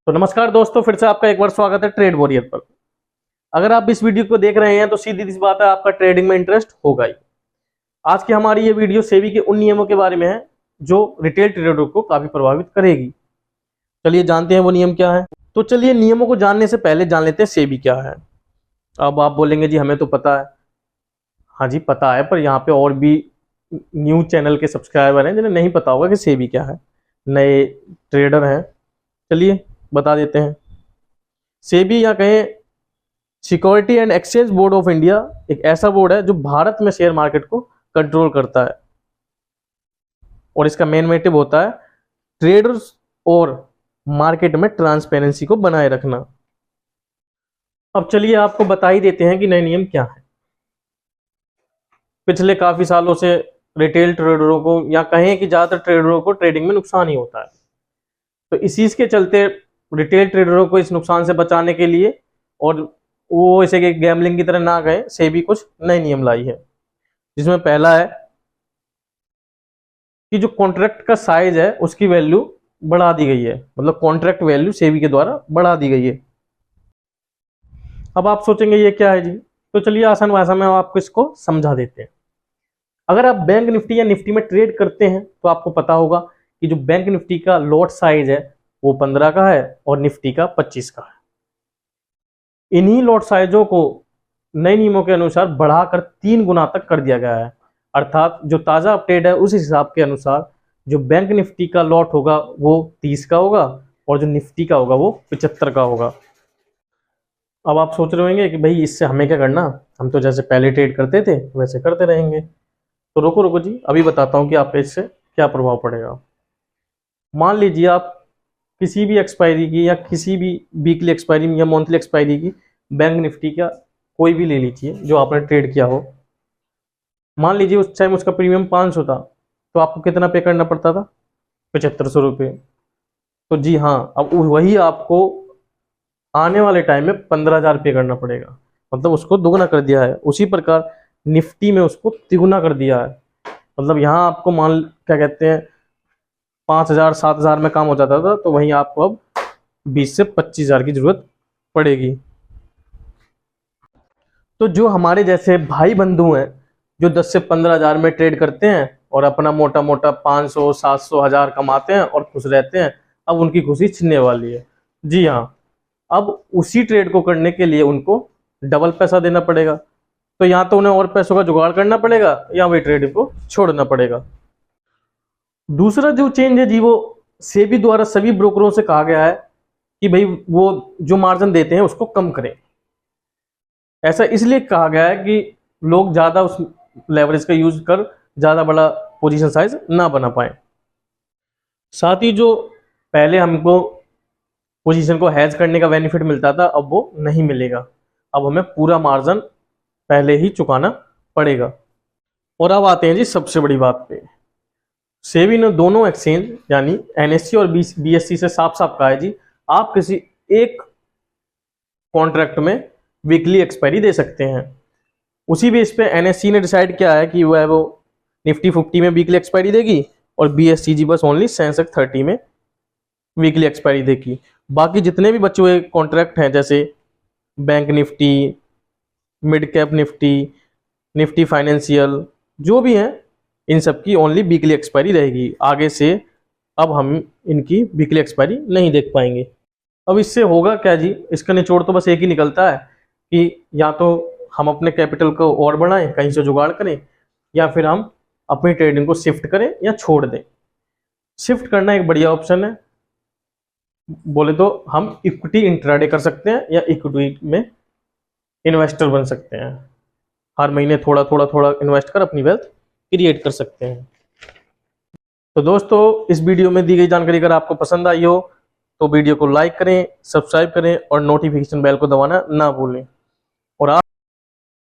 तो नमस्कार दोस्तों, फिर से आपका एक बार स्वागत है ट्रेड वॉरियर पर। अगर आप इस वीडियो को देख रहे हैं तो सीधी सी बात है, आपका ट्रेडिंग में इंटरेस्ट होगा ही। आज की हमारी ये वीडियो सेबी के उन नियमों के बारे में है जो रिटेल ट्रेडर को काफी प्रभावित करेगी। चलिए जानते हैं वो नियम क्या है। तो चलिए नियमों को जानने से पहले जान लेते हैं सेबी क्या है। अब आप बोलेंगे जी हमें तो पता है। हाँ जी पता है, पर यहाँ पे और भी न्यूज चैनल के सब्सक्राइबर हैं जिन्हें नहीं पता होगा कि सेबी क्या है, नए ट्रेडर हैं। चलिए बता देते हैं। सेबी या कहें security and exchange board of India एक ऐसा बोर्ड है जो भारत में शेयर मार्केट को कंट्रोल करता है और इसका मेन मोटिव होता है ट्रेडर्स और मार्केट में ट्रांसपेरेंसी को बनाए रखना। अब चलिए आपको बता ही देते हैं कि नए नियम क्या है। पिछले काफी सालों से रिटेल ट्रेडरों को या कहें कि ज्यादातर ट्रेडरों को ट्रेडिंग में नुकसान ही होता है, तो इसी के चलते रिटेल ट्रेडरों को इस नुकसान से बचाने के लिए और वो इसे गैम्बलिंग की तरह ना गए, सेबी कुछ नए नियम लाई है। जिसमें पहला है कि जो कॉन्ट्रैक्ट का साइज है उसकी वैल्यू बढ़ा दी गई है, मतलब कॉन्ट्रैक्ट वैल्यू सेबी के द्वारा बढ़ा दी गई है। अब आप सोचेंगे ये क्या है जी, तो चलिए आसान भाषा में आपको इसको समझा देते हैं। अगर आप बैंक निफ्टी या निफ्टी में ट्रेड करते हैं तो आपको पता होगा कि जो बैंक निफ्टी का लॉट साइज है वो 15 का है और निफ्टी का 25 का है। इन्हीं लॉट साइजों को नए नियमों के अनुसार बढ़ाकर 3 गुना तक कर दिया गया है। अर्थात जो ताजा अपडेट है उस हिसाब के अनुसार जो बैंक निफ्टी का लॉट होगा वो 30 का होगा और जो निफ्टी का होगा वो 75 का होगा। अब आप सोच रहे होंगे कि भाई इससे हमें क्या करना, हम तो जैसे पहले ट्रेड करते थे वैसे करते रहेंगे। तो रुको रुको जी, अभी बताता हूँ कि आप इससे क्या प्रभाव पड़ेगा। मान लीजिए आप किसी भी एक्सपायरी की या किसी भी वीकली एक्सपायरी या मंथली एक्सपायरी की बैंक निफ्टी का कोई भी ले लीजिए जो आपने ट्रेड किया हो। मान लीजिए उस टाइम उसका प्रीमियम 500 था, तो आपको कितना पे करना पड़ता था? 7500 रुपये। तो जी हाँ, अब वही आपको आने वाले टाइम में 15,000 पे करना पड़ेगा, मतलब उसको दोगुना कर दिया है। उसी प्रकार निफ्टी में उसको तिगुना कर दिया है, मतलब यहाँ आपको मान क्या कहते हैं 5,000 7,000 में काम हो जाता था, तो वहीं आपको अब 20 से 25,000 की जरूरत पड़ेगी। तो जो हमारे जैसे भाई बंधु हैं जो 10 से 15,000 में ट्रेड करते हैं और अपना मोटा मोटा 500 700 1000 कमाते हैं और खुश रहते हैं, अब उनकी खुशी छिनने वाली है। जी हाँ, अब उसी ट्रेड को करने के लिए उनको डबल पैसा देना पड़ेगा। तो या तो उन्हें और पैसों का जुगाड़ करना पड़ेगा या वही ट्रेड को छोड़ना पड़ेगा। दूसरा जो चेंज है जी, वो सेबी द्वारा सभी ब्रोकरों से कहा गया है कि भाई वो जो मार्जिन देते हैं उसको कम करें। ऐसा इसलिए कहा गया है कि लोग ज्यादा उस लेवरेज का यूज कर ज्यादा बड़ा पोजीशन साइज ना बना पाए। साथ ही जो पहले हमको पोजीशन को हैज करने का बेनिफिट मिलता था अब वो नहीं मिलेगा, अब हमें पूरा मार्जिन पहले ही चुकाना पड़ेगा। और अब आते हैं जी सबसे बड़ी बात पे। सेबी ने दोनों एक्सचेंज यानी एनएससी और बीएससी से साफ साफ कहा है जी, आप किसी एक कॉन्ट्रैक्ट में वीकली एक्सपायरी दे सकते हैं। उसी बेस पे एनएससी ने डिसाइड किया है कि वो निफ्टी 50 में वीकली एक्सपायरी देगी और बीएससी जी बस ओनली सेंसेक्स 30 में वीकली एक्सपायरी देगी। बाकी जितने भी बचे हुए कॉन्ट्रैक्ट हैं जैसे bank Nifty, mid cap Nifty, Nifty financial, जो भी हैं इन सब की ओनली वीकली एक्सपायरी रहेगी। आगे से अब हम इनकी वीकली एक्सपायरी नहीं देख पाएंगे। अब इससे होगा क्या जी, इसका निचोड़ तो बस एक ही निकलता है कि या तो हम अपने कैपिटल को और बढ़ाएं, कहीं से जुगाड़ करें, या फिर हम अपनी ट्रेडिंग को शिफ्ट करें या छोड़ दें। शिफ्ट करना एक बढ़िया ऑप्शन है, बोले तो हम इक्विटी इंट्राडे कर सकते हैं या इक्विटी में इन्वेस्टर बन सकते हैं। हर महीने थोड़ा थोड़ा थोड़ा इन्वेस्ट कर अपनी वेल्थ क्रिएट कर सकते हैं। तो दोस्तों इस वीडियो में दी गई जानकारी अगर आपको पसंद आई हो तो वीडियो को लाइक करें, सब्सक्राइब करें और नोटिफिकेशन बेल को दबाना ना भूलें। और आप